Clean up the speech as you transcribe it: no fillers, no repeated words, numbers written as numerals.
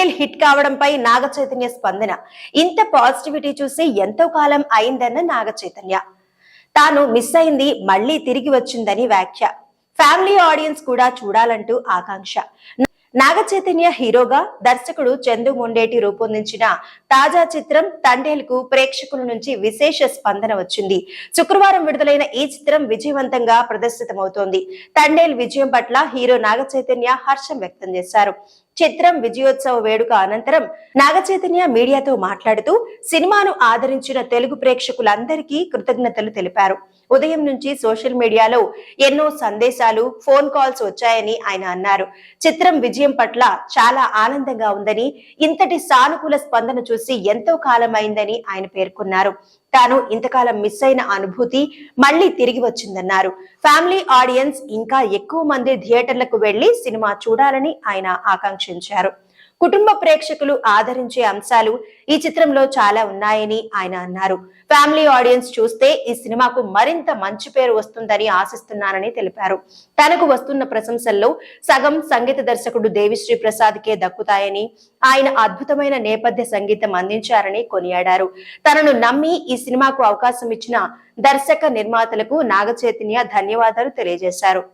Thandel hit కావడంపై Naga Chaitanya స్పందన. ఇంత positivity చూసి ఎంతో కాలం అయిందన్న నాగ చైతన్య. తాను మిస్ అయింది మళ్లీ తిరిగి వచ్చిందని వ్యాఖ్య. ఫ్యామిలీ ఆడియన్స్ కూడా చూడాలంటూ ఆకాంక్ష. నాగ చైతన్య హీరోగా దర్శకుడు చందు మొండేటి రూపొందించిన తాజా చిత్రం తండేల్ కు ప్రేక్షకుల నుంచి విశేష స్పందన వచ్చింది. శుక్రవారం విడుదలైన ఈ చిత్రం విజయవంతంగా ప్రదర్శితమవుతోంది. తండేల్ విజయం పట్ల హీరో నాగ చైతన్య హర్షం వ్యక్తం చేశారు. చిత్రం విజయోత్సవ వేడుక అనంతరం నాగ చైతన్య మీడియాతో మాట్లాడుతూ సినిమాను ఆదరించిన తెలుగు ప్రేక్షకులందరికీ కృతజ్ఞతలు తెలిపారు. ఉదయం నుంచి సోషల్ మీడియాలో ఎన్నో సందేశాలు, ఫోన్ కాల్స్ వచ్చాయని ఆయన అన్నారు. చిత్రం విజయం పట్ల చాలా ఆనందంగా ఉందని, ఇంతటి సానుకూల స్పందన చూసి ఎంతో కాలం అయిందని ఆయన పేర్కొన్నారు. తాను ఇంతకాలం మిస్ అయిన అనుభూతి మళ్లీ తిరిగి వచ్చిందన్నారు. ఫ్యామిలీ ఆడియన్స్ ఇంకా ఎక్కువ మంది థియేటర్లకు వెళ్లి సినిమా చూడాలని ఆయన ఆకాంక్షించారు. కుటుంబ ప్రేక్షకులు ఆదరించే అంశాలు ఈ చిత్రంలో చాలా ఉన్నాయని ఆయన అన్నారు. ఫ్యామిలీ ఆడియన్స్ చూస్తే ఈ సినిమాకు మరింత మంచి పేరు వస్తుందని ఆశిస్తున్నానని తెలిపారు. తనకు వస్తున్న ప్రశంసల్లో సగం సంగీత దర్శకుడు దేవిశ్రీ ప్రసాద్ కే దక్కుతాయని, ఆయన అద్భుతమైన నేపథ్య సంగీతం అందించారని కొనియాడారు. తనను నమ్మి ఈ సినిమాకు అవకాశం ఇచ్చిన దర్శక నిర్మాతలకు నాగ చైతన్య ధన్యవాదాలు తెలియజేశారు.